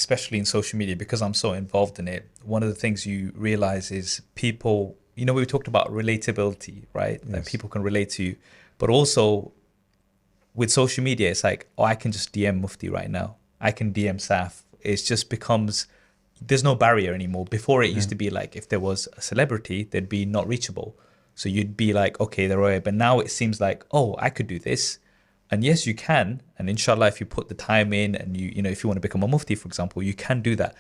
especially in social media, because I'm so involved in it, one of the things you realize is people, we talked about relatability, right? That Yes. people can relate to you, but also with social media, it's like, oh, I can just DM Mufti right now. I can DM Saf. It just becomes, there's no barrier anymore. Before it Yeah. used to be like, if there was a celebrity, they'd be not reachable. So you'd be like, okay, they're right. But now it seems like, oh, I could do this. And yes, you can. And inshallah, if you put the time in and if you want to become a Mufti, for example, you can do that.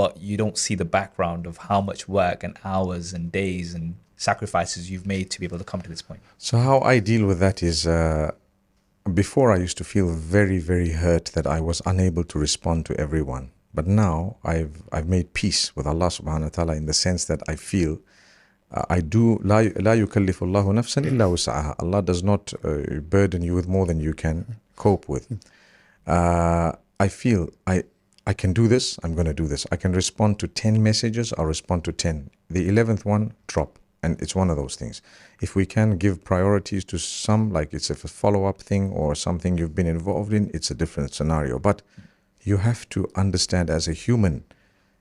But you don't see the background of how much work and hours and days and sacrifices you've made to be able to come to this point. So how I deal with that is, before I used to feel very, very hurt that I was unable to respond to everyone. But now I've made peace with Allah subhanahu wa ta'ala, in the sense that I feel I do لا يكلف الله نفسا إلا وسعها. Allah does not burden you with more than you can cope with. I feel I can do this, I'm going to do this. I can respond to 10 messages, I'll respond to 10. The 11th one, drop. And it's one of those things. If we can give priorities to some, like it's a follow-up thing or something you've been involved in, it's a different scenario. But you have to understand, as a human,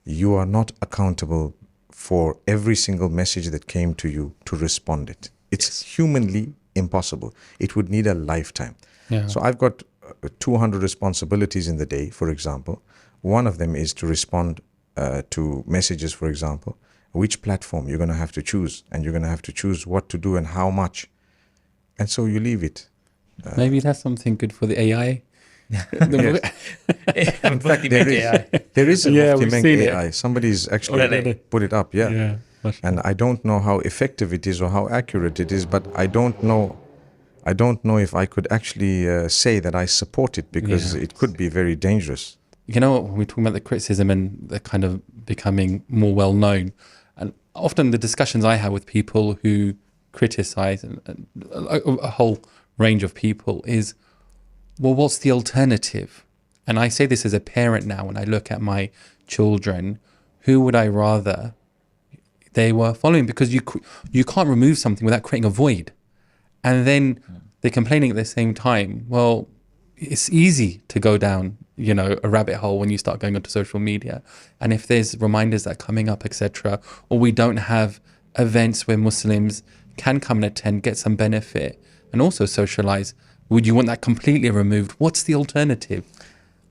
you are not accountable for every single message that came to you to respond it. It's Yes. humanly impossible. It would need a lifetime. Yeah. So I've got 200 responsibilities in the day, for example. One of them is to respond to messages, for example. Which platform you're going to have to choose, and you're going to have to choose what to do and how much. And so you leave it. Maybe that's something good for the AI. In fact, there is a Yeah, Mufti we've Menk seen it. AI. Somebody's actually Already? put it up, yeah. Yeah. And I don't know how effective it is or how accurate it is, but I don't know if I could actually say that I support it, because Yeah. it could be very dangerous. You know, when we're talking about the criticism and the kind of becoming more well known, and often the discussions I have with people who criticize and a whole range of people is, well, what's the alternative? And I say this as a parent now, when I look at my children, who would I rather they were following? Because you can't remove something without creating a void. And then they're complaining at the same time. Well, it's easy to go down, a rabbit hole when you start going onto social media. And if there's reminders that are coming up, etc., or we don't have events where Muslims can come and attend, get some benefit, and also socialize, would you want that completely removed? What's the alternative?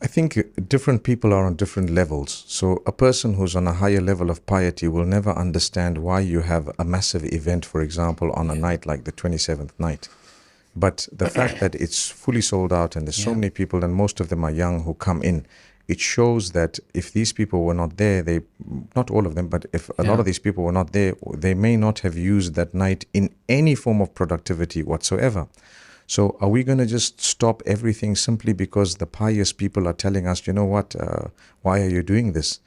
I think different people are on different levels. So a person who's on a higher level of piety will never understand why you have a massive event, for example, on a night like the 27th night. But the fact that it's fully sold out and there's so many people, and most of them are young, who come in, it shows that if these people were not there, not all of them, but if a lot of these people were not there, they may not have used that night in any form of productivity whatsoever. So are we going to just stop everything simply because the pious people are telling us, you know what, why are you doing this?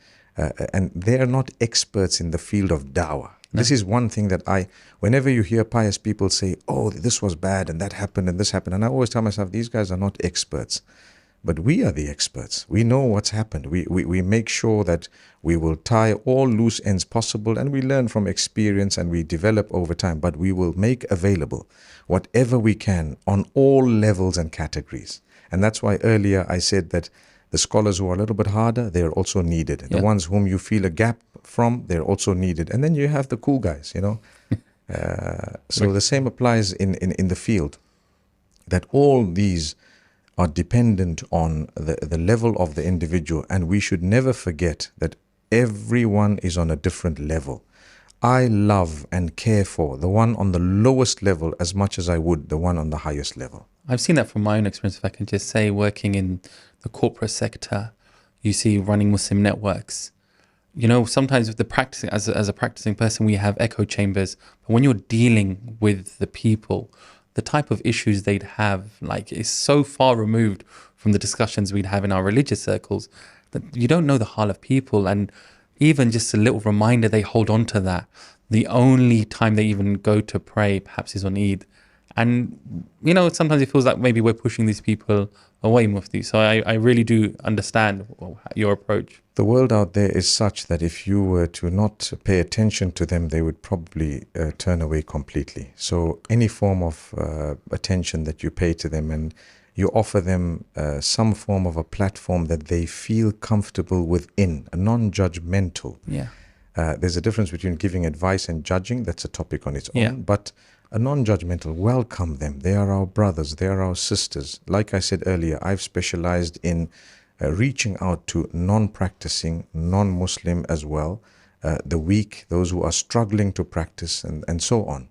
And they're not experts in the field of dawah. No. This is one thing that whenever you hear pious people say, oh, this was bad and that happened and this happened, and I always tell myself, these guys are not experts. But we are the experts. We know what's happened. We make sure that we will tie all loose ends possible, and we learn from experience and we develop over time. But we will make available whatever we can on all levels and categories. And that's why earlier I said that the scholars who are a little bit harder, they're also needed. The ones whom you feel a gap from, they're also needed. And then you have the cool guys, So the same applies in the field, that all these are dependent on the level of the individual, and we should never forget that everyone is on a different level. I love and care for the one on the lowest level as much as I would the one on the highest level. I've seen that from my own experience, if I can just say, working in the corporate sector, you see running Muslim networks. Sometimes with the practicing, as a practicing person, we have echo chambers, but when you're dealing with the people, the type of issues they'd have, is so far removed from the discussions we'd have in our religious circles that you don't know the heart of people. And even just a little reminder, they hold on to that. The only time they even go to pray perhaps is on Eid. And, sometimes it feels like maybe we're pushing these people away, Mufti. So I really do understand your approach. The world out there is such that if you were to not pay attention to them, they would probably turn away completely. So any form of attention that you pay to them, and You offer them some form of a platform that they feel comfortable within, a non-judgmental. Yeah. There's a difference between giving advice and judging. That's a topic on its Yeah. own. But a non-judgmental, welcome them. They are our brothers. They are our sisters. Like I said earlier, I've specialized in reaching out to non-practicing, non-Muslim as well, the weak, those who are struggling to practice, and so on.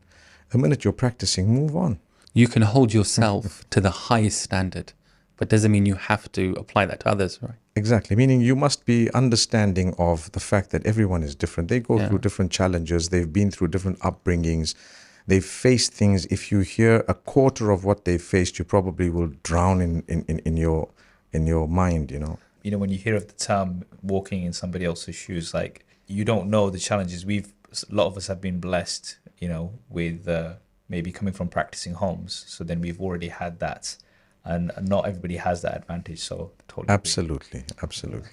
The minute you're practicing, move on. You can hold yourself to the highest standard, but doesn't mean you have to apply that to others, right? Exactly. Meaning you must be understanding of the fact that everyone is different. They go through different challenges. They've been through different upbringings. They've faced things. If you hear a quarter of what they've faced, you probably will drown in your mind, you know. You know, when you hear of the term walking in somebody else's shoes, like, you don't know the challenges. A lot of us have been blessed, you know, with maybe coming from practicing homes. So then we've already had that. And not everybody has that advantage. So totally agree. Absolutely. Absolutely.